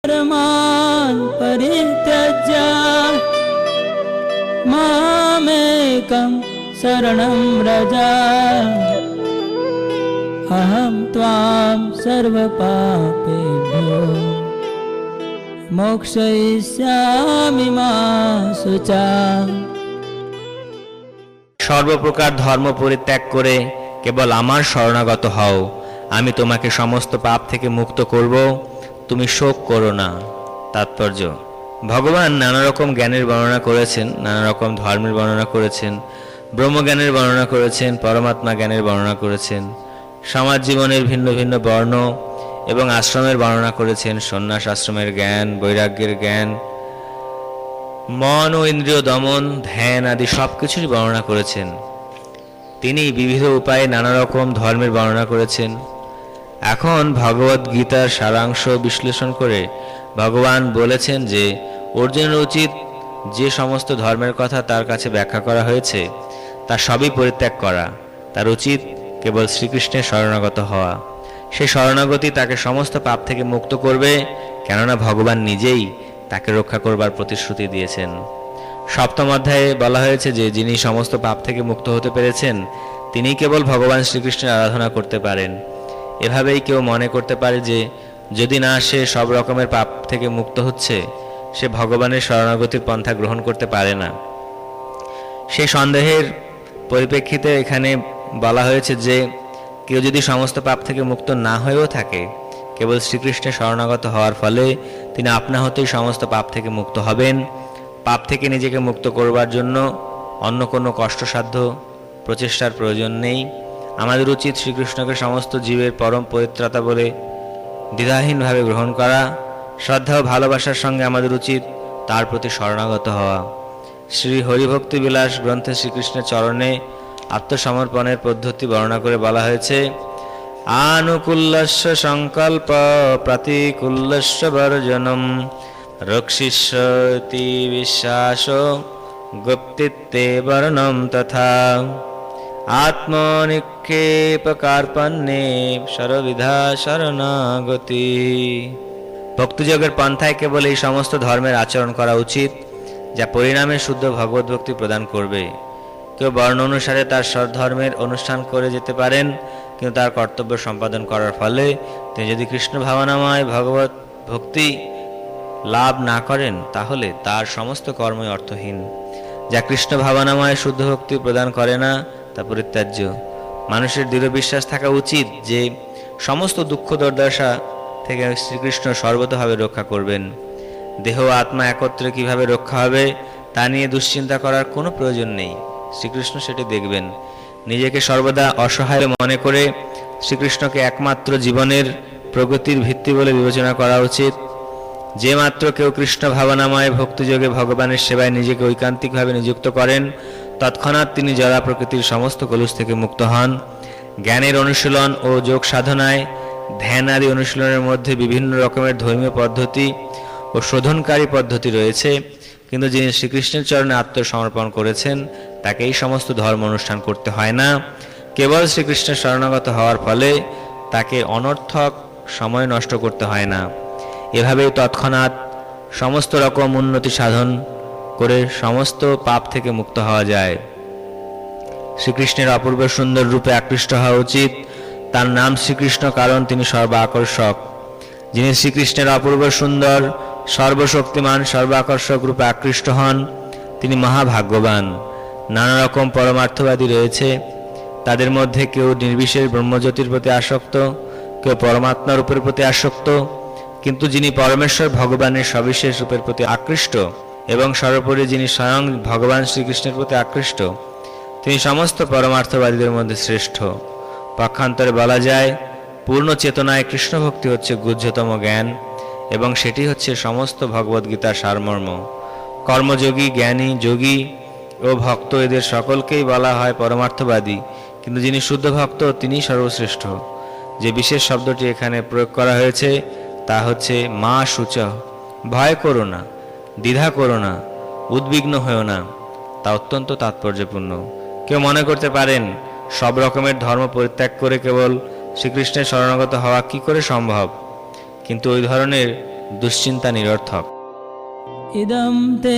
कर्मान् परित्यज्य मामेकं शरणं व्रज अहं त्वां सर्वपापेभ्यो मोक्षयिष्यामि मा शुचा। সর্বপ্রকার ধর্ম পরিত্যাগ করে কেবল আমার শরণাগত হও, আমি তোমাকে সমস্ত পাপ থেকে মুক্ত করব, তুমি শোক করো না। তাৎপর্য: ভগবান নানা রকম জ্ঞানের বর্ণনা করেছেন, নানা রকম ধর্মের বর্ণনা করেছেন, ব্রহ্মজ্ঞানের বর্ণনা করেছেন, পরমাত্মা জ্ঞানের বর্ণনা করেছেন, সমাজ জীবনের ভিন্ন ভিন্ন বর্ণ এবং আশ্রমের বর্ণনা করেছেন, সন্ন্যাস আশ্রমের জ্ঞান, বৈরাগ্যের জ্ঞান, মন ও ইন্দ্রিয় দমন, ধ্যান আদি সব কিছুরই বর্ণনা করেছেন। তিনি বিবিধ উপায়ে নানা রকম ধর্মের বর্ণনা করেছেন। এখন ভগবদ গীতার সারাংশ বিশ্লেষণ করে ভগবান বলেছেন যে অর্জুনের উচিত যে সমস্ত ধর্মের কথা তার কাছে ব্যাখ্যা করা হয়েছে তা সবই পরিত্যাগ করা, তার উচিত কেবল শ্রীকৃষ্ণের শরণাগত হওয়া। সেই শরণাগতি তাকে সমস্ত পাপ থেকে মুক্ত করবে, কেননা ভগবান নিজেই তাকে রক্ষা করবার প্রতিশ্রুতি দিয়েছেন। সপ্তম অধ্যায়ে বলা হয়েছে যে যিনি সমস্ত পাপ থেকে মুক্ত হতে পেরেছেন তিনি কেবল ভগবান শ্রীকৃষ্ণের আরাধনা করতে পারেন। এভাবেই কেউ মনে করতে পারে যে যদি না সে সব রকমের পাপ থেকে মুক্ত হচ্ছে, সে ভগবানের শরণাগতির পন্থা গ্রহণ করতে পারে না। সেই সন্দেহের পরিপ্রেক্ষিতে এখানে বলা হয়েছে যে কেউ যদি সমস্ত পাপ থেকে মুক্ত না হয়েও থাকে, কেবল শ্রীকৃষ্ণের শরণাগত হওয়ার ফলে তিনি আপনা হতেই সমস্ত পাপ থেকে মুক্ত হবেন। পাপ থেকে নিজেকে মুক্ত করবার জন্য অন্য কোনো কষ্টসাধ্য প্রচেষ্টার প্রয়োজন নেই। আমাদের উচিত শ্রীকৃষ্ণকে সমস্ত জীবের পরম পরিত্রাতা বলে দ্বিধাহীনভাবে গ্রহণ করা। শ্রদ্ধা ও ভালোবাসার সঙ্গে আমাদের উচিত তার প্রতি শরণাগত হওয়া। শ্রী হরিভক্তি বিলাস গ্রন্থে শ্রীকৃষ্ণের চরণে আত্মসমর্পণের পদ্ধতি বর্ণনা করে বলা হয়েছে, আনুকূল্যস্য সংকল্প প্রতিকূল্যস্য বর্জনম রক্ষিষ্যতি বিশ্বাস গুপ্তিত্বে বর্ণম তথা আত্মনিক্ষেপকার্পণ্যে সর্ববিধা শরণাগতি। ভক্তিযোগের পন্থায় কেবল এই সমস্ত ধর্মের আচরণ করা উচিত যা পরিণামে শুদ্ধ ভগবত ভক্তি প্রদান করবে। কেউ বর্ণ অনুসারে তার স্বধর্মের অনুষ্ঠান করে যেতে পারেন, কিন্তু তার কর্তব্য সম্পাদন করার ফলে তিনি যদি কৃষ্ণ ভাবনাময় ভগবত ভক্তি লাভ না করেন তাহলে তার সমস্ত কর্মই অর্থহীন। যা কৃষ্ণ ভাবনাময় শুদ্ধ ভক্তি প্রদান করে না তা পরিত্যাজ্য। মানুষের দৃঢ় বিশ্বাস থাকা উচিত যে সমস্ত দুঃখ দুর্দশা থেকে শ্রীকৃষ্ণ সর্বতভাবে রক্ষা করবেন। দেহ আত্মা একত্রে কিভাবে রক্ষা হবে তা নিয়ে দুশ্চিন্তা করার কোনো প্রয়োজন নেই, শ্রীকৃষ্ণ সেটি দেখবেন। নিজেকে সর্বদা অসহায় মনে করে শ্রীকৃষ্ণকে একমাত্র জীবনের প্রগতির ভিত্তি বলে বিবেচনা করা উচিত। যে মাত্র কেউ কৃষ্ণ ভাবনাময় ভক্তিযোগে ভগবানের সেবায় নিজেকে ঐকান্তিকভাবে নিযুক্ত করেন, তৎক্ষণাৎ তিনি জড়া প্রকৃতির সমস্ত কলুষ থেকে মুক্ত হন। জ্ঞানের অনুশীলন ও যোগ সাধনায় ধ্যান আদি অনুশীলনের মধ্যে বিভিন্ন রকমের ধর্মীয় পদ্ধতি ও শোধনকারী পদ্ধতি রয়েছে, কিন্তু যিনি শ্রীকৃষ্ণের চরণে আত্মসমর্পণ করেছেন তাকে এই সমস্ত ধর্ম অনুষ্ঠান করতে হয় না। কেবল শ্রীকৃষ্ণের শরণাগত হওয়ার ফলে তাকে অনর্থক সময় নষ্ট করতে হয় না। এভাবেই তৎক্ষণাৎ সমস্ত রকম উন্নতি সাধন করে সমস্ত পাপ থেকে মুক্ত হওয়া যায়। শ্রীকৃষ্ণের অপূর্ব সুন্দর রূপে আকৃষ্ট হওয়া উচিত। তার নাম শ্রীকৃষ্ণ কারণ তিনি সর্বাকর্ষক। যিনি শ্রীকৃষ্ণের অপূর্ব সুন্দর সর্বশক্তিমান সর্বাকর্ষক রূপে আকৃষ্ট হন তিনি মহাভাগ্যবান। নানা রকম পরমার্থবাদী রয়েছে, তাদের মধ্যে কেউ নির্বিশেষ ব্রহ্মজ্যোতির প্রতি আসক্ত, কেউ পরমাত্মা রূপের প্রতি আসক্ত, কিন্তু যিনি পরমেশ্বর ভগবানের সবিশেষ রূপের প্রতি আকৃষ্ট এবং সর্বোপরি যিনি স্বয়ং ভগবান শ্রীকৃষ্ণের প্রতি আকৃষ্ট তিনি সমস্ত পরমার্থবাদীদের মধ্যে শ্রেষ্ঠ। পক্ষান্তরে বলা যায় পূর্ণ চেতনায় কৃষ্ণ ভক্তি হচ্ছে গুহ্যতম জ্ঞান এবং সেটি হচ্ছে সমস্ত ভগবদ্গীতার সারমর্ম। কর্মযোগী, জ্ঞানী, যোগী ও ভক্ত এদের সকলকেই বলা হয় পরমার্থবাদী, কিন্তু যিনি শুদ্ধ ভক্ত তিনিই সর্বশ্রেষ্ঠ। যে বিশেষ শব্দটি এখানে প্রয়োগ করা হয়েছে তা হচ্ছে মা শুচ, ভয় করো না, দ্বিধা করো না, উদ্বিগ্ন হয়েও না, তা অত্যন্ত তাৎপর্যপূর্ণ। কেউ মনে করতে পারেন সব রকমের ধর্ম পরিত্যাগ করে কেবল শ্রীকৃষ্ণের শরণাগত হওয়া কি করে সম্ভব, কিন্তু ওই ধরনের দুশ্চিন্তা নিরর্থক। ইদম তে